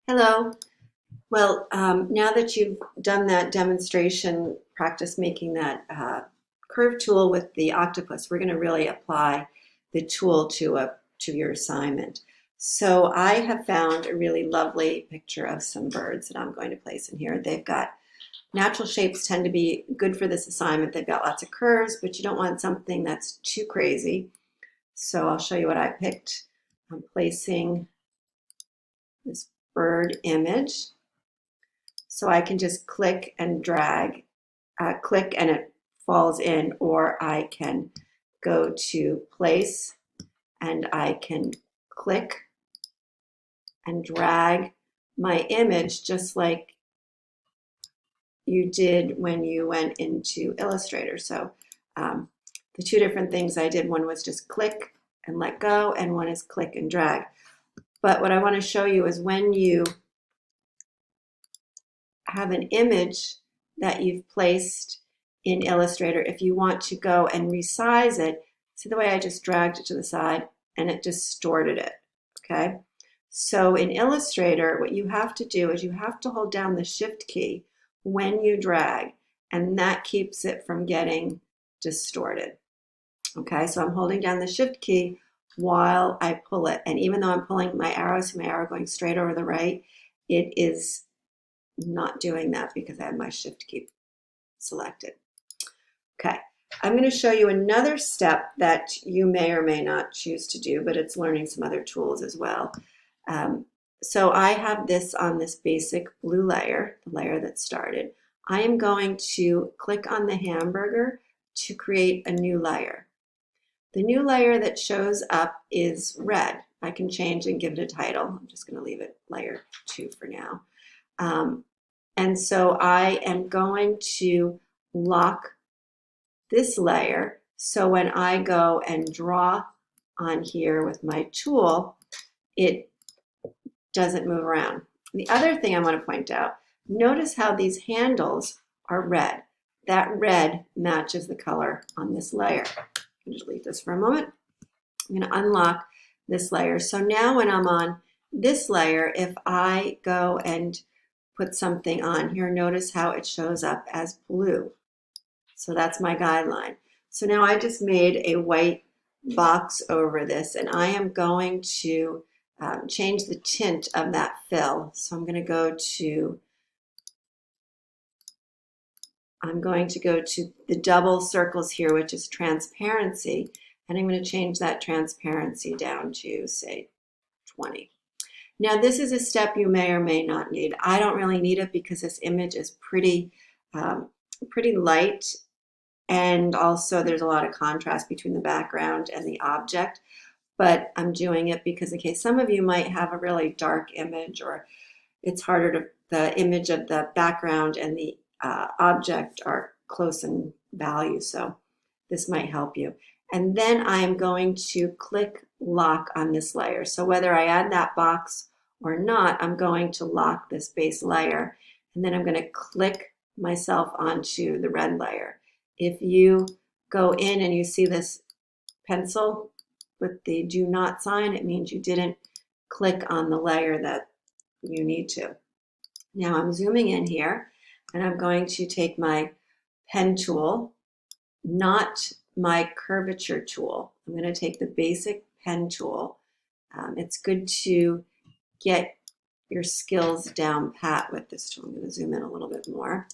Hello. Well, now that you've done that demonstration practice making that curve tool with the octopus, we're going to really apply the tool to your assignment. So I have found a really lovely picture of some birds that I'm going to place in here. They've got natural shapes tend to be good for this assignment. They've got lots of curves, but you don't want something that's too crazy. So I'll show you what I picked. I'm placing this bird image. So I can just click and drag, click and it falls in, or I can go to place and I can click and drag my image just like you did when you went into Illustrator. So the two different things I did, one was just click and let go, and one is click and drag. But what I want to show you is when you have an image that you've placed in Illustrator, if you want to go and resize it, see the way I just dragged it to the side and it distorted it, okay? So in Illustrator, what you have to do is you have to hold down the Shift key when you drag, and that keeps it from getting distorted, okay? So I'm holding down the Shift key while I pull it, and even though I'm pulling my arrow, see my arrow going straight over the right, it is not doing that because I have my Shift key selected. Okay, I'm going to show you another step that you may or may not choose to do, but it's learning some other tools as well. So I have this on this basic blue layer, the layer that started. I am going to click on the hamburger to create a new layer. The new layer that shows up is red. I can change and give it a title. I'm just going to leave it layer 2 for now. And so I am going to lock this layer so when I go and draw on here with my tool, it doesn't move around. The other thing I want to point out, notice how these handles are red. That red matches the color on this layer. I'll just leave this for a moment. I'm going to unlock this layer. So now when I'm on this layer, if I go and put something on here, notice how it shows up as blue. So that's my guideline. So now I just made a white box over this, and I am going to change the tint of that fill. So I'm going to go to the double circles here, which is transparency, and I'm going to change that transparency down to, say, 20. Now this is a step you may or may not need. I don't really need it because this image is pretty light, and also there's a lot of contrast between the background and the object, but I'm doing it because in case some of you might have a really dark image, or it's harder to, the image of the background and the object are close in value, so this might help you. And then I'm going to click lock on this layer. So whether I add that box or not, I'm going to lock this base layer, and then I'm going to click myself onto the red layer. If you go in and you see this pencil with the do not sign, it means you didn't click on the layer that you need to. Now I'm zooming in here, and I'm going to take my pen tool, not my curvature tool. I'm going to take the basic pen tool. It's good to get your skills down pat with this tool. I'm going to zoom in a little bit more.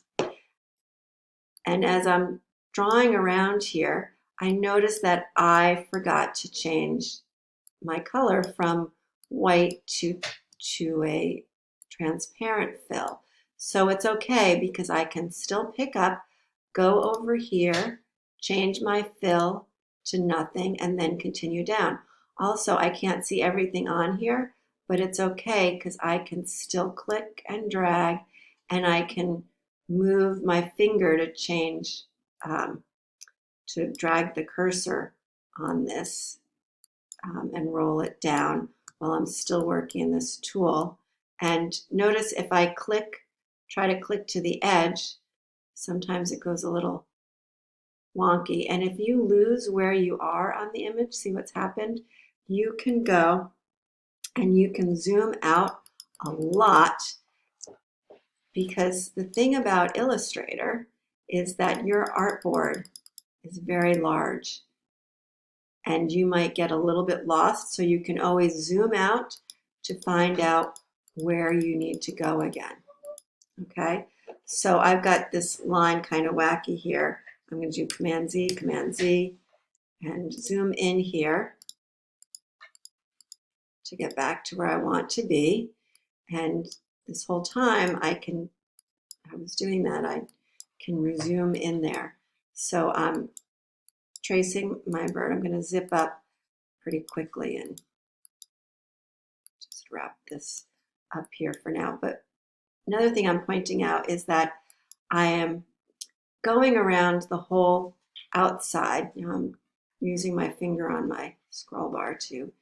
And as I'm drawing around here, I notice that I forgot to change my color from white to a transparent fill. So it's okay because I can still pick up, go over here, change my fill to nothing, and then continue down. Also, I can't see everything on here, but it's okay because I can still click and drag, and I can move my finger to change, to drag the cursor on this and roll it down while I'm still working in this tool. And notice if I try to click to the edge, sometimes it goes a little wonky. And if you lose where you are on the image, see what's happened? You can go and you can zoom out a lot, because the thing about Illustrator is that your artboard is very large and you might get a little bit lost, so you can always zoom out to find out where you need to go again. Okay, so I've got this line kind of wacky here. I'm going to do Command Z, and zoom in here to get back to where I want to be. And this whole time I was doing that, I can resume in there. So I'm tracing my bird. I'm going to zip up pretty quickly and just wrap this up here for now. But another thing I'm pointing out is that I am going around the whole outside. Now I'm using my finger on my scroll bar to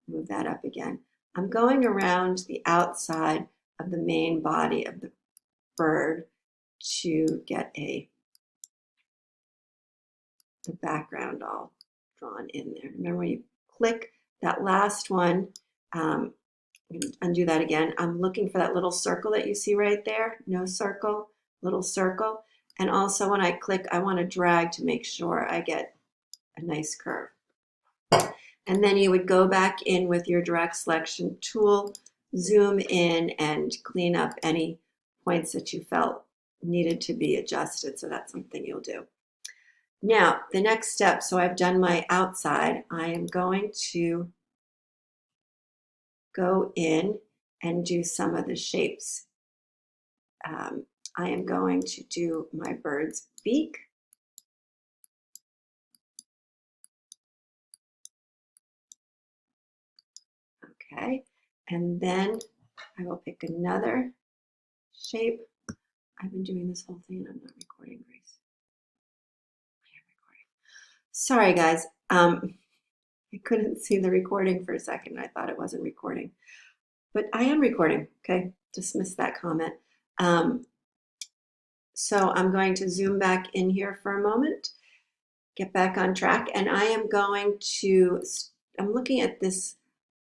move that up again. I'm going around the outside of the main body of the bird to get the background all drawn in there. Remember, when you click that last one, I'm going to undo that again. I'm looking for that little circle that you see right there. No circle, little circle. And also when I click, I want to drag to make sure I get a nice curve. And then you would go back in with your direct selection tool, zoom in and clean up any points that you felt needed to be adjusted. So that's something you'll do. Now, the next step, so I've done my outside, I am going to go in and do some of the shapes. I am going to do my bird's beak. Okay, and then I will pick another shape. I've been doing this whole thing and I'm not recording, Grace. I am recording. Sorry, guys. I couldn't see the recording for a second. I thought it wasn't recording, but I am recording. Okay, dismiss that comment. So I'm going to zoom back in here for a moment, get back on track, and I am going to, I'm looking at this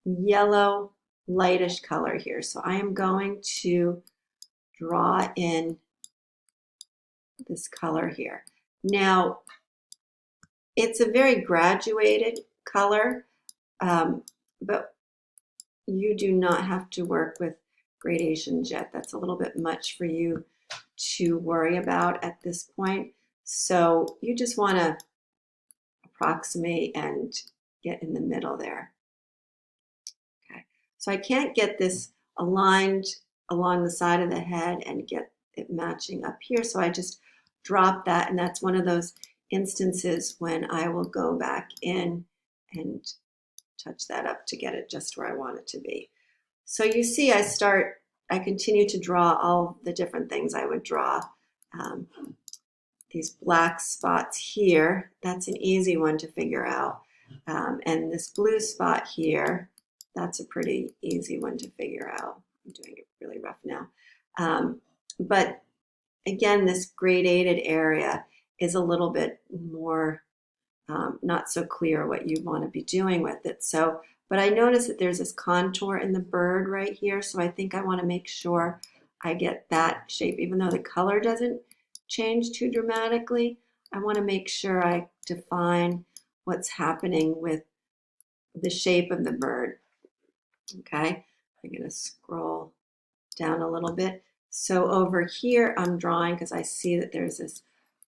yellow lightish color here. So I am going to draw in this color here. Now, it's a very graduated color, but you do not have to work with gradations yet. That's a little bit much for you to worry about at this point. So you just want to approximate and get in the middle there. Okay, so I can't get this aligned along the side of the head and get it matching up here, so I just drop that, and that's one of those instances when I will go back in and touch that up to get it just where I want it to be. So you see I continue to draw all the different things I would draw. These black spots here, that's an easy one to figure out. And this blue spot here, that's a pretty easy one to figure out. I'm doing it really rough now. But again, this gradated area is a little bit more not so clear what you want to be doing with it. So, but I notice that there's this contour in the bird right here, so I think I want to make sure I get that shape. Even though the color doesn't change too dramatically, I want to make sure I define what's happening with the shape of the bird. Okay, I'm going to scroll down a little bit. So over here, I'm drawing because I see that there's this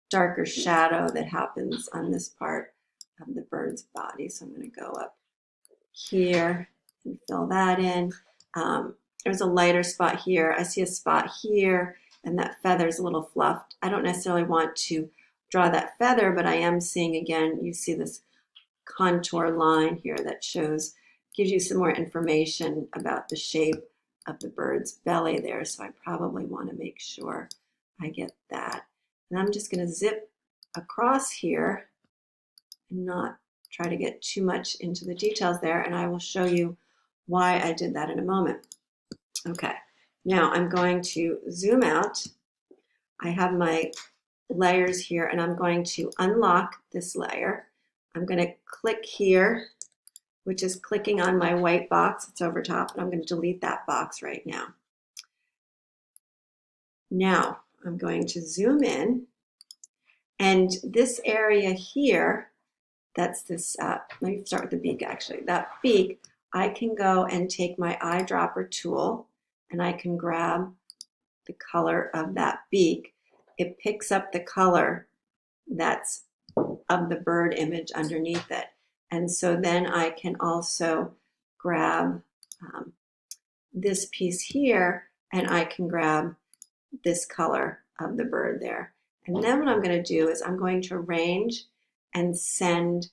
darker shadow that happens on this part of the bird's body. So I'm going to go up here and fill that in. There's a lighter spot here. I see a spot here, and that feather's a little fluffed. I don't necessarily want to draw that feather, but I am seeing, again, you see this contour line here that gives you some more information about the shape of the bird's belly there. So I probably want to make sure I get that. And I'm just going to zip across here and not try to get too much into the details there, and I will show you why I did that in a moment. Okay, now I'm going to zoom out. I have my layers here, and I'm going to unlock this layer. I'm going to click here, which is clicking on my white box. It's over top, and I'm going to delete that box right now. Now I'm going to zoom in, and this area here, that's this, let me start with the beak actually. That beak, I can go and take my eyedropper tool and I can grab the color of that beak. It picks up the color that's of the bird image underneath it. And so then I can also grab this piece here, and I can grab this color of the bird there. And then what I'm going to do is I'm going to arrange and send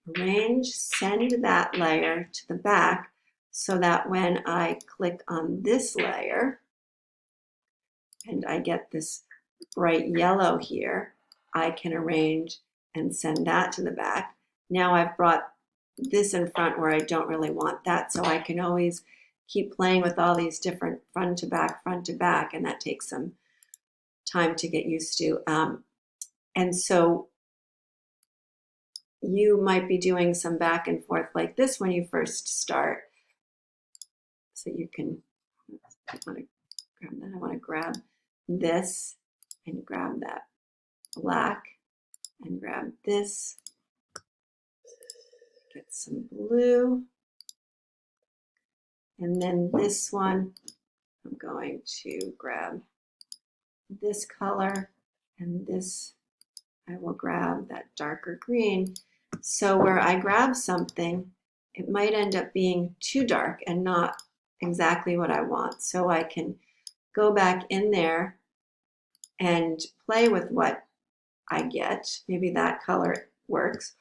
that layer to the back so that when I click on this layer and I get this bright yellow here, I can arrange and send that to the back. Now I've brought this in front where I don't really want that, so I can always keep playing with all these different front to back, and that takes some time to get used to. And so you might be doing some back and forth like this when you first start. So you can, I want to grab that. I want to grab this and grab that black and grab this. Get some blue. And then this one, I'm going to grab this color, and this, I will grab that darker green. So where I grab something, it might end up being too dark and not exactly what I want. So I can go back in there and play with what I get. Maybe that color works.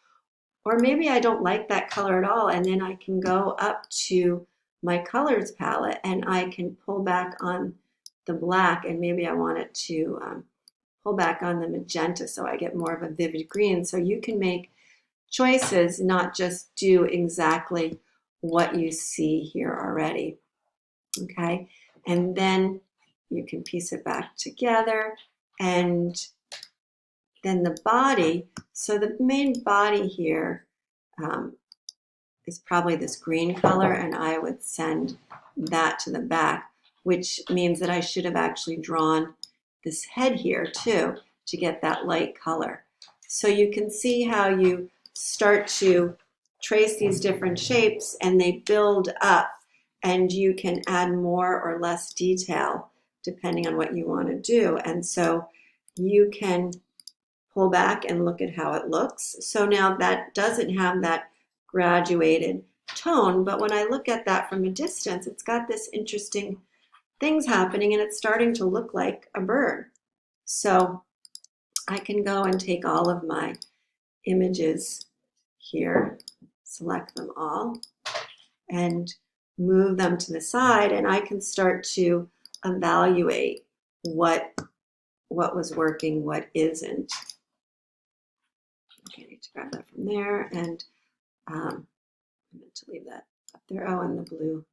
Or maybe I don't like that color at all, and then I can go up to my colors palette and I can pull back on the black, and maybe I want it to pull back on the magenta so I get more of a vivid green. So you can make choices, not just do exactly what you see here already. Okay, and then you can piece it back together, and then the body. So the main body here is probably this green color, and I would send that to the back, which means that I should have actually drawn this head here too to get that light color. So you can see how you start to trace these different shapes and they build up, and you can add more or less detail depending on what you want to do. And so you can pull back and look at how it looks. So now that doesn't have that graduated tone, but when I look at that from a distance, it's got this interesting things happening, and it's starting to look like a bird. So I can go and take all of my images here, select them all, and move them to the side, and I can start to evaluate what was working, what isn't. Okay, I need to grab that from there, and I meant to leave that up there. Oh, and the blue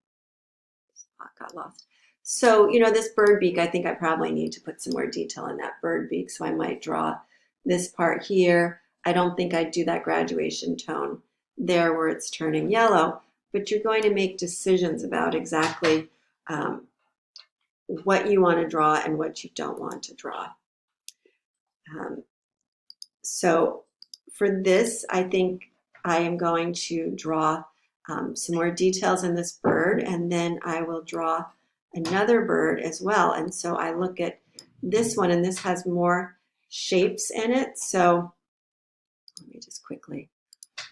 spot got lost. So, you know, this bird beak, I think I probably need to put some more detail in that bird beak. So I might draw this part here. I don't think I'd do that graduation tone there where it's turning yellow, but you're going to make decisions about exactly what you want to draw and what you don't want to draw. So for this, I think I am going to draw some more details in this bird, and then I will draw another bird as well. And so I look at this one, and this has more shapes in it. So let me just quickly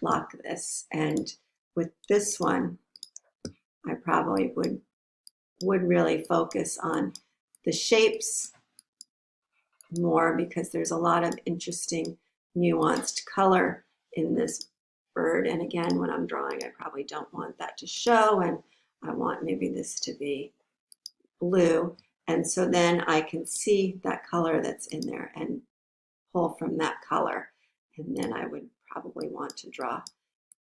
lock this. And with this one, I probably would really focus on the shapes more, because there's a lot of interesting nuanced color in this bird. And again, when I'm drawing, I probably don't want that to show, and I want maybe this to be blue. And so then I can see that color that's in there and pull from that color. And then I would probably want to draw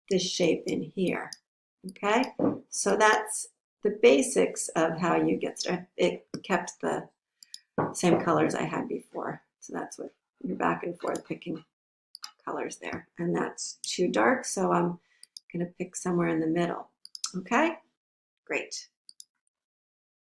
this shape in here. Okay, so that's the basics of how you get started. It kept the same colors I had before. So that's what you're back and forth picking colors there. And that's too dark, so I'm going to pick somewhere in the middle. Okay, great.